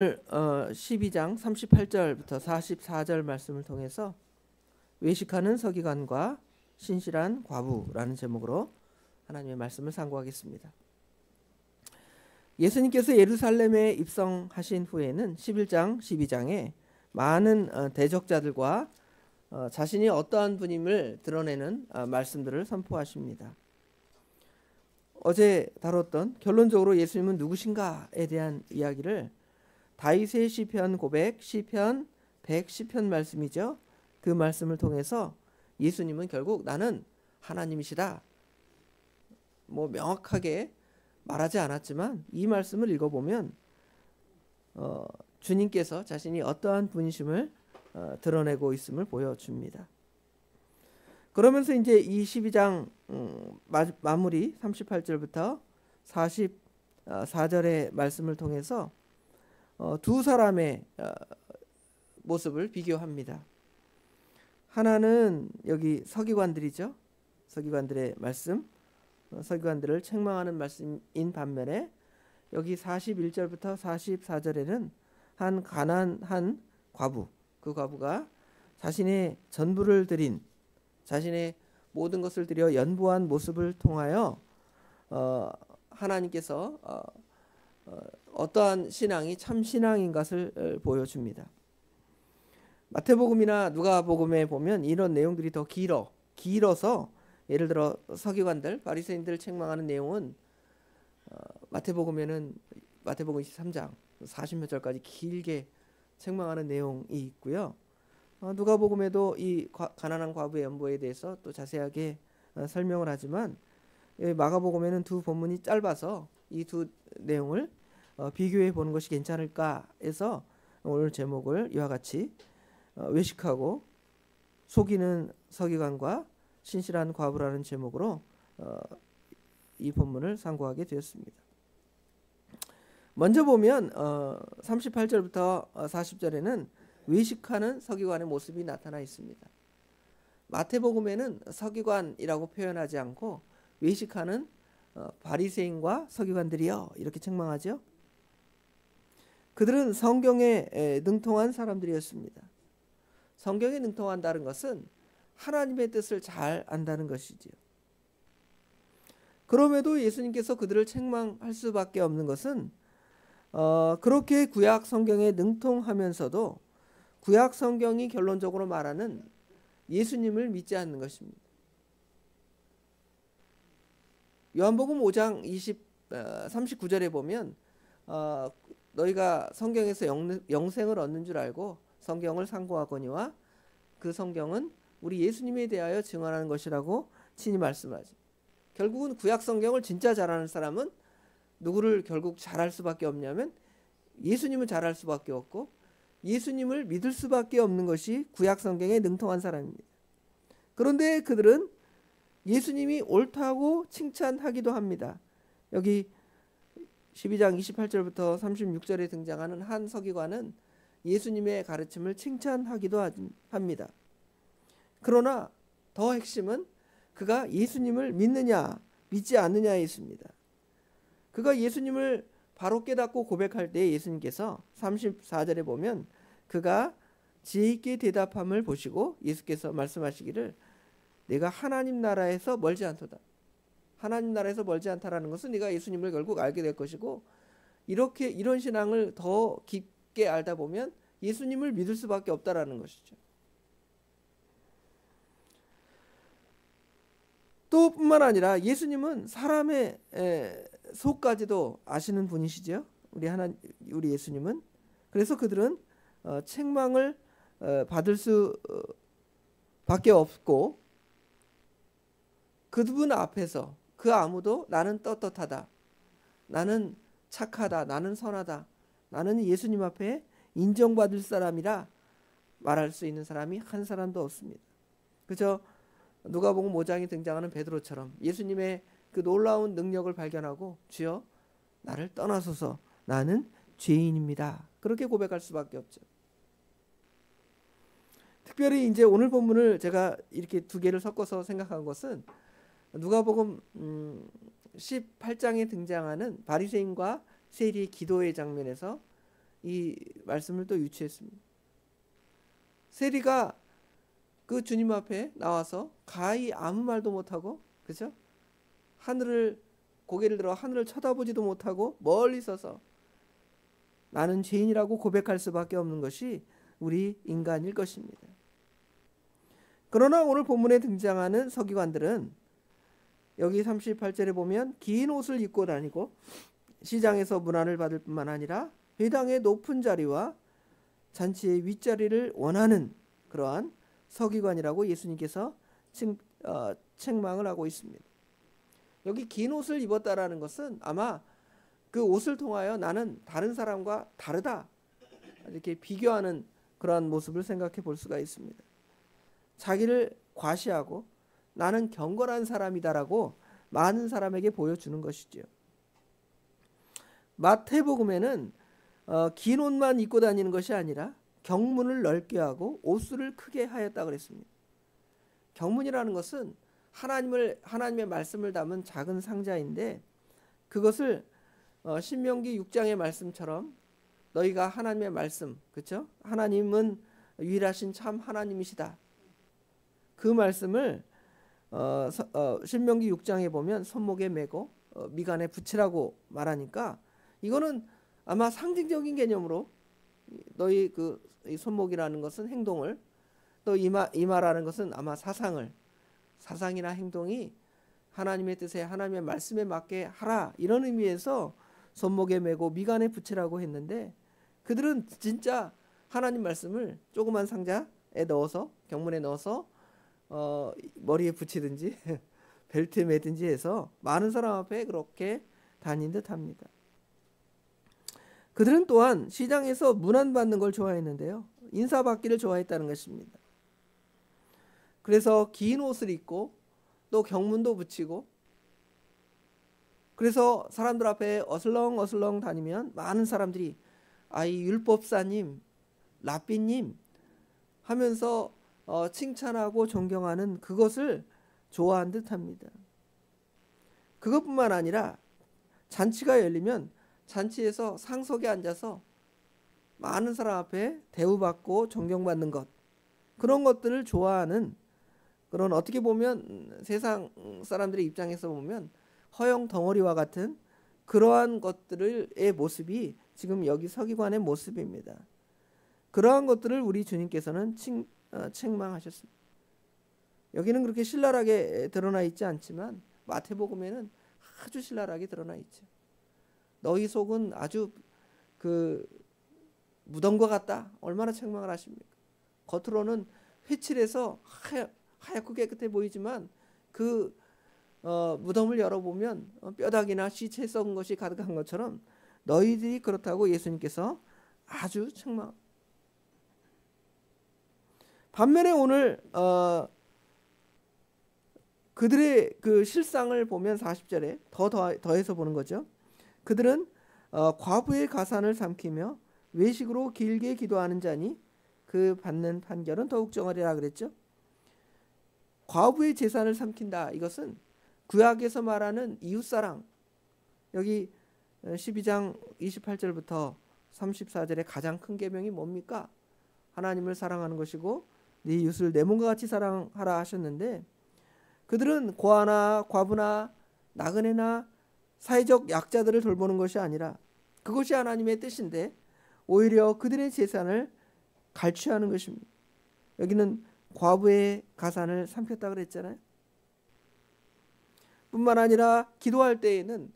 12장 38절부터 44절 말씀을 통해서 외식하는 서기관과 신실한 과부라는 제목으로 하나님의 말씀을 상고하겠습니다. 예수님께서 예루살렘에 입성하신 후에는 11장 12장에 많은 대적자들과 자신이 어떠한 분임을 드러내는 말씀들을 선포하십니다. 어제 다뤘던 결론적으로 예수님은 누구신가에 대한 이야기를 다윗의 시편 고백, 시편 110편 말씀이죠. 그 말씀을 통해서 예수님은 결국 나는 하나님이시다. 명확하게 말하지 않았지만 이 말씀을 읽어보면 주님께서 자신이 어떠한 분이심을 드러내고 있음을 보여줍니다. 그러면서 이제 이 12장 마무리 38절부터 44절의 말씀을 통해서 두 사람의 모습을 비교합니다. 하나는 여기 서기관들이죠. 서기관들의 말씀, 서기관들을 책망하는 말씀인 반면에 여기 41절부터 44절에는 한 가난한 과부, 그 과부가 자신의 전부를 드린, 자신의 모든 것을 드려 연보한 모습을 통하여 하나님께서 어떠한 신앙이 참 신앙인 것을 보여줍니다. 마태복음이나 누가복음에 보면 이런 내용들이 더 길어서 예를 들어 서기관들, 바리새인들을 책망하는 내용은 마태복음 23장 40몇 절까지 길게 책망하는 내용이 있고요. 누가복음에도 이 가난한 과부의 연보에 대해서 또 자세하게 설명을 하지만 마가복음에는 두 본문이 짧아서 이 두 내용을 비교해 보는 것이 괜찮을까 해서 오늘 제목을 이와 같이 외식하고 속이는 서기관과 신실한 과부라는 제목으로 이 본문을 상고하게 되었습니다. 먼저 보면 38절부터 40절에는 외식하는 서기관의 모습이 나타나 있습니다. 마태복음에는 서기관이라고 표현하지 않고 외식하는 바리새인과 서기관들이여 이렇게 책망하죠. 그들은 성경에 능통한 사람들이었습니다. 성경에 능통한다는 것은 하나님의 뜻을 잘 안다는 것이지요. 그럼에도 예수님께서 그들을 책망할 수밖에 없는 것은 그렇게 구약 성경에 능통하면서도 구약 성경이 결론적으로 말하는 예수님을 믿지 않는 것입니다. 요한복음 5장 39절에 보면 너희가 성경에서 영생을 얻는 줄 알고 성경을 상고하거니와 그 성경은 우리 예수님에 대하여 증언하는 것이라고 친히 말씀하죠. 결국은 구약 성경을 진짜 잘하는 사람은 누구를 결국 잘할 수밖에 없냐면 예수님을 잘할 수밖에 없고 예수님을 믿을 수밖에 없는 것이 구약 성경에 능통한 사람입니다. 그런데 그들은 예수님이 옳다고 칭찬하기도 합니다. 여기 12장 28절부터 36절에 등장하는 한 서기관은 예수님의 가르침을 칭찬하기도 합니다. 그러나 더 핵심은 그가 예수님을 믿느냐 믿지 않느냐에 있습니다. 그가 예수님을 바로 깨닫고 고백할 때 예수님께서 34절에 보면 그가 지혜 있게 대답함을 보시고 예수께서 말씀하시기를 내가 하나님 나라에서 멀지 않도다. 하나님 나라에서 멀지 않다라는 것은 네가 예수님을 결국 알게 될 것이고 이런 신앙을 더 깊게 알다 보면 예수님을 믿을 수밖에 없다라는 것이죠. 또 뿐만 아니라 예수님은 사람의 속까지도 아시는 분이시죠. 우리 예수님은. 그래서 그들은 책망을 받을 수밖에 없고 그분 앞에서 그 아무도 나는 떳떳하다, 나는 착하다, 나는 선하다, 나는 예수님 앞에 인정받을 사람이라 말할 수 있는 사람이 한 사람도 없습니다. 그저 누가복음 5장에 등장하는 베드로처럼 예수님의 그 놀라운 능력을 발견하고 주여 나를 떠나소서 나는 죄인입니다. 그렇게 고백할 수밖에 없죠. 특별히 이제 오늘 본문을 제가 이렇게 두 개를 섞어서 생각한 것은 누가복음 18장에 등장하는 바리새인과 세리의 기도의 장면에서 이 말씀을 또 유추했습니다. 세리가 그 주님 앞에 나와서 가히 아무 말도 못하고, 그죠? 하늘을, 고개를 들어 하늘을 쳐다보지도 못하고 멀리 서서 나는 죄인이라고 고백할 수밖에 없는 것이 우리 인간일 것입니다. 그러나 오늘 본문에 등장하는 서기관들은 여기 38절에 보면 긴 옷을 입고 다니고 시장에서 문안을 받을 뿐만 아니라 회당의 높은 자리와 잔치의 윗자리를 원하는 그러한 서기관이라고 예수님께서 책망을 하고 있습니다. 여기 긴 옷을 입었다라는 것은 아마 그 옷을 통하여 나는 다른 사람과 다르다 이렇게 비교하는 그러한 모습을 생각해 볼 수가 있습니다. 자기를 과시하고 나는 경건한 사람이다라고 많은 사람에게 보여주는 것이죠. 마태복음에는 긴 옷만 입고 다니는 것이 아니라 경문을 넓게 하고 옷수를 크게 하였다 그랬습니다. 경문이라는 것은 하나님의 말씀을 담은 작은 상자인데 그것을 신명기 6장의 말씀처럼 너희가 하나님의 말씀, 그렇죠? 하나님은 유일하신 참 하나님이시다. 그 말씀을 신명기 6장에 보면 손목에 메고 미간에 붙이라고 말하니까 이거는 아마 상징적인 개념으로 너희 그 손목이라는 것은 행동을 또 이마라는 것은 아마 사상이나 행동이 하나님의 뜻에 하나님의 말씀에 맞게 하라 이런 의미에서 손목에 메고 미간에 붙이라고 했는데 그들은 진짜 하나님 말씀을 조그만 상자에 넣어서 경문에 넣어서 머리에 붙이든지 벨트에 매든지 해서 많은 사람 앞에 그렇게 다닌 듯합니다. 그들은 또한 시장에서 문안받는 걸 좋아했는데요. 인사받기를 좋아했다는 것입니다. 그래서 긴 옷을 입고 또 경문도 붙이고 그래서 사람들 앞에 어슬렁어슬렁 다니면 많은 사람들이 이 율법사님, 랍비님 하면서 칭찬하고 존경하는 그것을 좋아한 듯합니다. 그것뿐만 아니라 잔치가 열리면 잔치에서 상석에 앉아서 많은 사람 앞에 대우받고 존경받는 것 그런 것들을 좋아하는 그런 어떻게 보면 세상 사람들의 입장에서 보면 허영 덩어리와 같은 그러한 것들의 모습이 지금 여기 서기관의 모습입니다. 그러한 것들을 우리 주님께서는 책망하셨습니다. 여기는 그렇게 신랄하게 드러나 있지 않지만 마태복음에는 아주 신랄하게 드러나 있죠. 너희 속은 아주 그 무덤과 같다. 얼마나 책망을 하십니까? 겉으로는 회칠해서 하얗고 깨끗해 보이지만 그 무덤을 열어보면 뼈다귀나 시체 썩은 것이 가득한 것처럼 너희들이 그렇다고 예수님께서 아주 책망. 반면에 오늘 그들의 그 실상을 보면 40절에 더해서 보는 거죠. 그들은 과부의 가산을 삼키며 외식으로 길게 기도하는 자니 그 받는 판결은 더욱 정하리라 그랬죠. 과부의 재산을 삼킨다. 이것은 구약에서 말하는 이웃사랑. 여기 12장 28절부터 34절의 가장 큰 계명이 뭡니까? 하나님을 사랑하는 것이고 네 이웃을 내 몸과 같이 사랑하라 하셨는데 그들은 고아나 과부나 나그네나 사회적 약자들을 돌보는 것이 아니라 그것이 하나님의 뜻인데 오히려 그들의 재산을 갈취하는 것입니다. 여기는 과부의 가산을 삼켰다 그랬잖아요. 뿐만 아니라 기도할 때에는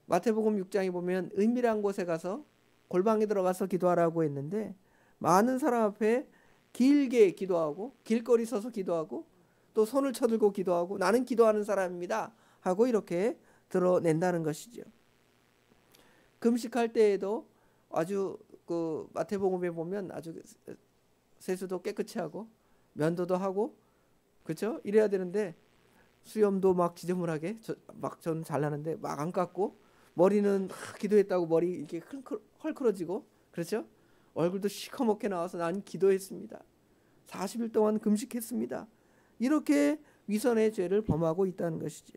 마태복음 6장에 보면 은밀한 곳에 가서 골방에 들어가서 기도하라고 했는데 많은 사람 앞에 길게 기도하고 길거리 서서 기도하고 또 손을 쳐들고 기도하고 나는 기도하는 사람입니다 하고 이렇게 드러낸다는 것이죠. 금식할 때에도 아주 그 마태복음에 보면 아주 세수도 깨끗이 하고 면도도 하고 그렇죠? 이래야 되는데 수염도 막 지저분하게 저는 잘나는데 막 안 깎고 머리는 기도했다고 머리 이렇게 헐크러지고 그렇죠? 얼굴도 시커멓게 나와서 난 기도했습니다. 40일 동안 금식했습니다. 이렇게 위선의 죄를 범하고 있다는 것이죠.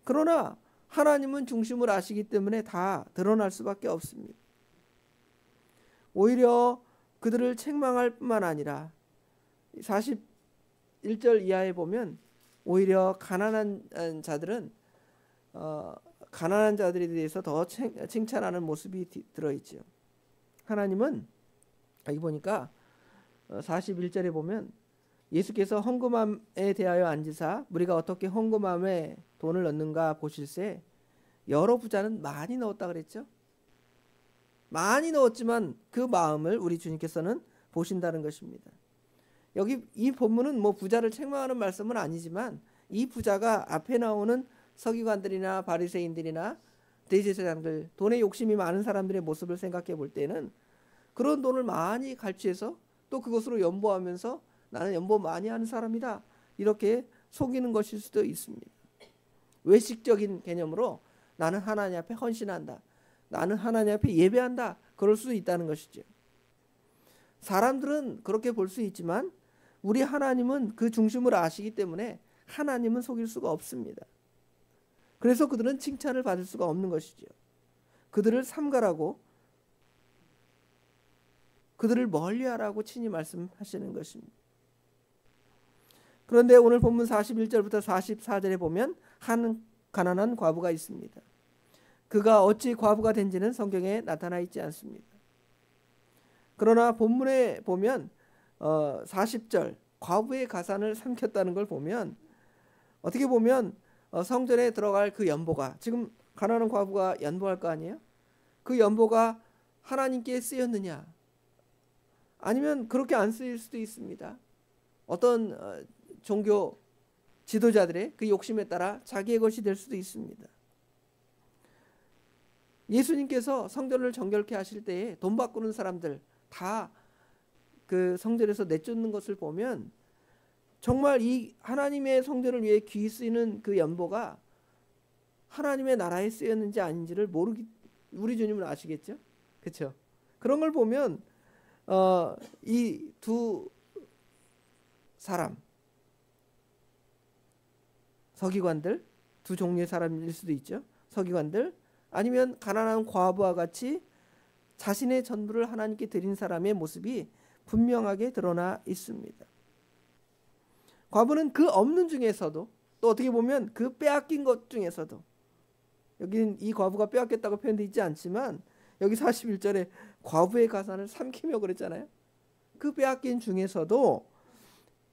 그러나 하나님은 중심을 아시기 때문에 다 드러날 수밖에 없습니다. 오히려 그들을 책망할 뿐만 아니라 41절 이하에 보면 오히려 가난한 자들은 가난한 자들에 대해서 더 칭찬하는 모습이 들어있죠. 하나님은 여기 보니까 41절에 보면 예수께서 헌금함에 대하여 앉으사 우리가 어떻게 헌금함에 돈을 넣는가 보실세 여러 부자는 많이 넣었다 그랬죠. 많이 넣었지만 그 마음을 우리 주님께서는 보신다는 것입니다. 여기 이 본문은 뭐 부자를 책망하는 말씀은 아니지만 이 부자가 앞에 나오는 서기관들이나 바리새인들이나 대제사장들, 돈에 욕심이 많은 사람들의 모습을 생각해 볼 때는 그런 돈을 많이 갈취해서 또 그것으로 연보하면서 나는 연보 많이 하는 사람이다 이렇게 속이는 것일 수도 있습니다. 외식적인 개념으로 나는 하나님 앞에 헌신한다, 나는 하나님 앞에 예배한다, 그럴 수 있다는 것이죠. 사람들은 그렇게 볼 수 있지만 우리 하나님은 그 중심을 아시기 때문에 하나님은 속일 수가 없습니다. 그래서 그들은 칭찬을 받을 수가 없는 것이죠. 그들을 삼가라고, 그들을 멀리하라고 친히 말씀하시는 것입니다. 그런데 오늘 본문 41절부터 44절에 보면 한 가난한 과부가 있습니다. 그가 어찌 과부가 된지는 성경에 나타나 있지 않습니다. 그러나 본문에 보면 40절 과부의 가산을 삼켰다는 걸 보면 어떻게 보면 성전에 들어갈 그 연보가, 지금 가난한 과부가 연보할 거 아니에요? 그 연보가 하나님께 쓰였느냐, 아니면 그렇게 안 쓰일 수도 있습니다. 어떤 종교 지도자들의 그 욕심에 따라 자기의 것이 될 수도 있습니다. 예수님께서 성전을 정결케 하실 때에 돈 바꾸는 사람들 다 그 성전에서 내쫓는 것을 보면 정말 이 하나님의 성전을 위해 귀히 쓰이는 그 연보가 하나님의 나라에 쓰였는지 아닌지를 우리 주님은 아시겠죠? 그렇죠? 그런 걸 보면 이 두 사람, 서기관들, 두 종류의 사람일 수도 있죠. 서기관들 아니면 가난한 과부와 같이 자신의 전부를 하나님께 드린 사람의 모습이 분명하게 드러나 있습니다. 과부는 그 없는 중에서도 또 어떻게 보면 그 빼앗긴 것 중에서도, 여기는 이 과부가 빼앗겼다고 표현되어 있지 않지만 여기 41절에 과부의 가산을 삼키며 그랬잖아요. 그 빼앗긴 중에서도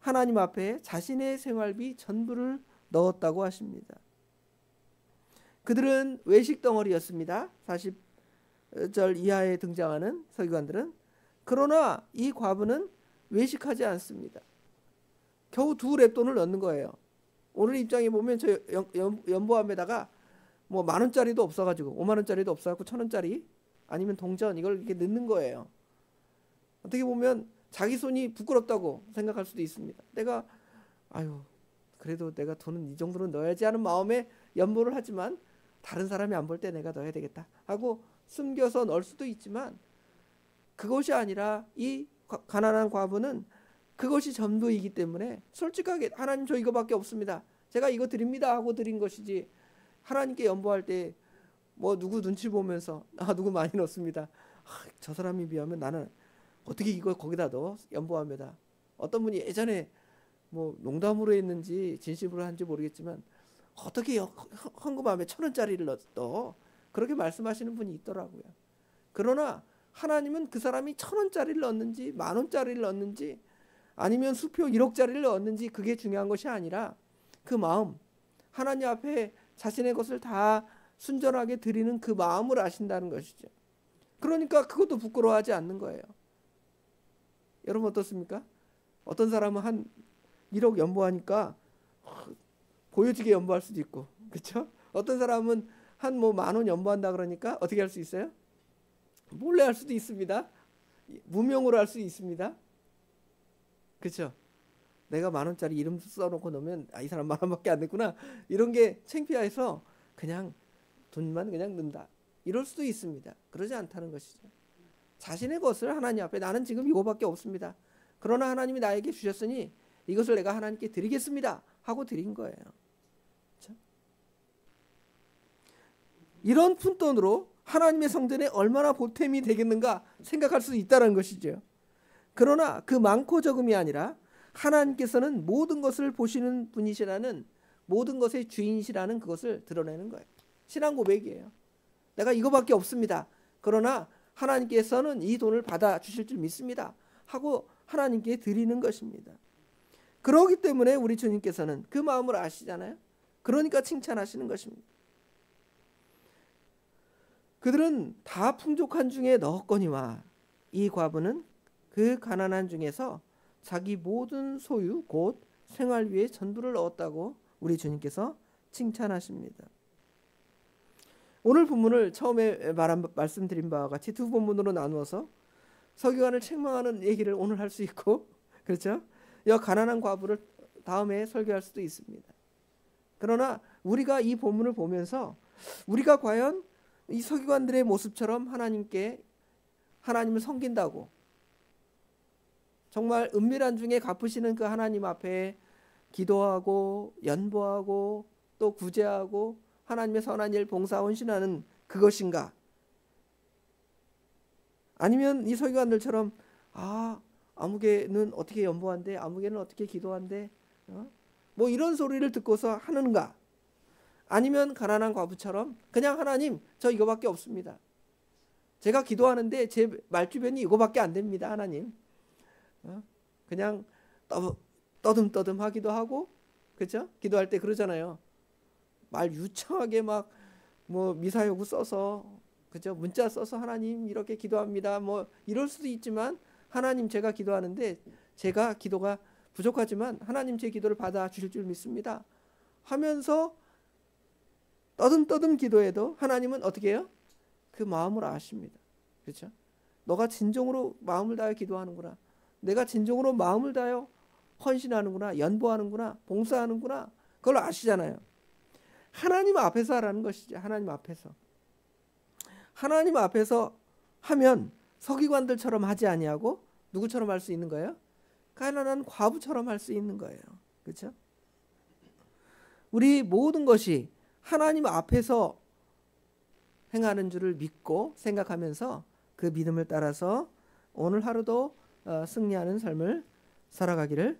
하나님 앞에 자신의 생활비 전부를 넣었다고 하십니다. 그들은 외식 덩어리였습니다. 40절 이하에 등장하는 서기관들은. 그러나 이 과부는 외식하지 않습니다. 겨우 2렙돈을 넣는 거예요. 오늘 입장에 보면 저 연보함에다가 뭐 10,000원짜리도 없어가지고 50,000원짜리도 없어갖고 1,000원짜리 아니면 동전 이걸 이렇게 넣는 거예요. 어떻게 보면 자기 손이 부끄럽다고 생각할 수도 있습니다. 내가 그래도 내가 돈은 이 정도는 넣어야지 하는 마음에 연보를 하지만 다른 사람이 안 볼 때 내가 넣어야 되겠다 하고 숨겨서 넣을 수도 있지만, 그것이 아니라 이 가난한 과부는 그것이 전부이기 때문에 솔직하게 하나님 저 이거밖에 없습니다, 제가 이거 드립니다 하고 드린 것이지, 하나님께 연보할 때 뭐 누구 눈치 보면서 누구 많이 넣습니다, 저 사람에 비하면 나는 어떻게 이거 거기다 넣어 연보함에다. 어떤 분이 예전에 뭐 농담으로 했는지 진심으로 한지 모르겠지만 어떻게 헌금함에 1,000원짜리를 넣어, 그렇게 말씀하시는 분이 있더라고요. 그러나 하나님은 그 사람이 1,000원짜리를 넣었는지 10,000원짜리를 넣었는지 아니면 수표 1억짜리를 넣었는지 그게 중요한 것이 아니라 그 마음, 하나님 앞에 자신의 것을 다 순전하게 드리는 그 마음을 아신다는 것이죠. 그러니까 그것도 부끄러워하지 않는 거예요. 여러분 어떻습니까? 어떤 사람은 한 1억 연보하니까 보여지게 연보할 수도 있고, 그렇죠? 어떤 사람은 한 뭐 10,000원 연보한다 그러니까 어떻게 할 수 있어요? 몰래 할 수도 있습니다. 무명으로 할 수 있습니다. 그렇죠? 내가 10,000원짜리 이름 써놓고 넣으면 이 사람 10,000원밖에 안 냈구나, 이런 게 창피해서 그냥 돈만 그냥 넣는다, 이럴 수도 있습니다. 그러지 않다는 것이죠. 자신의 것을 하나님 앞에, 나는 지금 이거밖에 없습니다, 그러나 하나님이 나에게 주셨으니 이것을 내가 하나님께 드리겠습니다 하고 드린 거예요. 그렇죠? 이런 푼돈으로 하나님의 성전에 얼마나 보탬이 되겠는가 생각할 수 있다는 것이죠. 그러나 그 많고 적음이 아니라 하나님께서는 모든 것을 보시는 분이시라는, 모든 것의 주인이시라는 그것을 드러내는 거예요. 신앙 고백이에요. 내가 이거밖에 없습니다. 그러나 하나님께서는 이 돈을 받아 주실 줄 믿습니다 하고 하나님께 드리는 것입니다. 그렇기 때문에 우리 주님께서는 그 마음을 아시잖아요. 그러니까 칭찬하시는 것입니다. 그들은 다 풍족한 중에 넣었거니와 이 과부는 그 가난한 중에서 자기 모든 소유 곧 생활 위에 전부를 넣었다고 우리 주님께서 칭찬하십니다. 오늘 본문을 처음에 말씀드린 바와 같이 두 본문으로 나누어서 서기관을 책망하는 얘기를 오늘 할 수 있고, 그렇죠? 이 가난한 과부를 다음에 설교할 수도 있습니다. 그러나 우리가 이 본문을 보면서 우리가 과연 이 서기관들의 모습처럼 하나님을 섬긴다고, 정말 은밀한 중에 갚으시는 그 하나님 앞에 기도하고 연보하고 또 구제하고 하나님의 선한 일 봉사 헌신하는 그것인가? 아니면 이 서기관들처럼 아무개는 어떻게 연보한대, 아무개는 어떻게 기도한대, 뭐 이런 소리를 듣고서 하는가? 아니면 가난한 과부처럼 그냥 하나님 저 이거밖에 없습니다. 제가 기도하는데 제 말주변이 이거밖에 안 됩니다. 하나님. 그냥 떠듬떠듬 하기도 하고, 그렇죠? 기도할 때 그러잖아요. 말 유창하게 막 뭐 미사여구 써서, 그죠? 문자 써서 하나님 이렇게 기도합니다. 뭐 이럴 수도 있지만 하나님 제가 기도하는데 제가 기도가 부족하지만 하나님 제 기도를 받아 주실 줄 믿습니다 하면서 떠듬떠듬 기도해도 하나님은 어떻게 해요? 그 마음을 아십니다. 그렇죠? 너가 진정으로 마음을 다해 기도하는구나. 내가 진정으로 마음을 다해 헌신하는구나. 연보하는구나. 봉사하는구나. 그걸 아시잖아요. 하나님 앞에서 하라는 것이죠. 하나님 앞에서. 하나님 앞에서 하면 서기관들처럼 하지 아니하고 누구처럼 할 수 있는 거예요? 가난한 과부처럼 할 수 있는 거예요. 그렇죠? 우리 모든 것이 하나님 앞에서 행하는 줄을 믿고 생각하면서 그 믿음을 따라서 오늘 하루도 승리하는 삶을 살아가기를